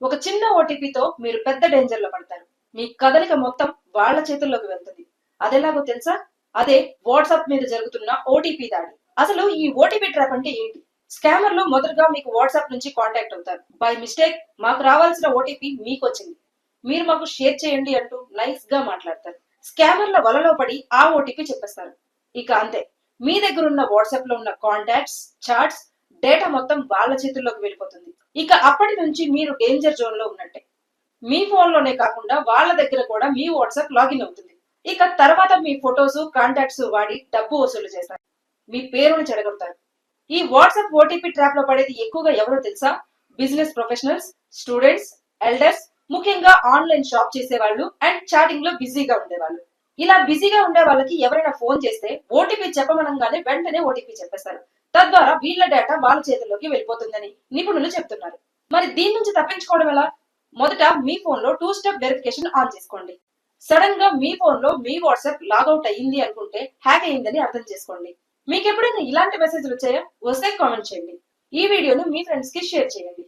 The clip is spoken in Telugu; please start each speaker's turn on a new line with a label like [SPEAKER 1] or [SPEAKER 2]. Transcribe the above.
[SPEAKER 1] ఒక చిన్న ఓటీపీతో మీరు పెద్ద డేంజర్ లో పడతారు. మీ కదలిక మొత్తం వాళ్ళ చేతుల్లోకి వెళ్తుంది. అదెలాగో తెలుసా? అదే వాట్సాప్ మీద జరుగుతున్న ఓటీపీ దాడి. అసలు ఈ ఓటీపీ ట్రాప్ అంటే ఏంటి? స్కామర్లు మొదటగా మీకు వాట్సాప్ నుంచి కాంటాక్ట్ అవుతారు. బై మిస్టేక్ మాకు రావాల్సిన ఓటీపీ మీకు వచ్చింది, మీరు మాకు షేర్ చేయండి అంటూ నైస్ గా మాట్లాడతారు. స్కామర్ల వలలో పడి ఆ ఓటీపీ చెప్పేస్తారు. ఇక అంతే, మీ దగ్గర ఉన్న వాట్సాప్ లో ఉన్న కాంటాక్ట్స్, చాట్స్, డేటా మొత్తం వాళ్ళ చేతుల్లోకి వెళ్ళిపోతుంది. ఇక అప్పటి నుంచి మీరు డేంజర్ జోన్ లో ఉన్నట్టే. మీ ఫోన్ లోనే కాకుండా వాళ్ళ దగ్గర కూడా మీ వాట్సాప్ లాగిన్ అవుతుంది. ఇక తర్వాత మీ ఫొటోస్, కాంటాక్ట్స్ వాడి డబ్బు వసూలు చేస్తారు. మీ పేరుని చెడగొడతారు. ఈ వాట్సాప్ ఓటీపీ ట్రాప్ లో పడేది ఎక్కువగా ఎవరో తెలుసా? బిజినెస్ ప్రొఫెషనల్స్, స్టూడెంట్స్, ఎల్డర్స్, ముఖ్యంగా ఆన్లైన్ షాప్ చేసేవాళ్ళు అండ్ చాటింగ్ లో బిజీగా ఉండేవాళ్ళు. ఇలా బిజీగా ఉండే వాళ్ళకి ఎవరైనా ఫోన్ చేస్తే ఓటీపీ చెప్పమనగానే వెంటనే ఓటీపీ చెప్పేస్తారు. తద్వారా వీళ్ళ డేటా వాళ్ళ చేతుల్లోకి వెళ్ళిపోతుందని నిపుణులు చెప్తున్నారు. మరి దీని నుంచి తప్పించుకోవడం ఎలా? మొదట మీ ఫోన్ లో 2 స్టెప్ వెరిఫికేషన్ ఆన్ చేసుకోండి. సడన్ గా మీ ఫోన్ లో మీ వాట్సాప్ లాగౌట్ అయ్యింది అనుకుంటే హ్యాక్ అయ్యిందని అర్థం చేసుకోండి. మీకు ఎప్పుడైనా ఇలాంటి మెసేజ్లు వచ్చాయా? వస్తే కామెంట్ చేయండి. ఈ వీడియోను మీ ఫ్రెండ్స్ కి షేర్ చేయండి.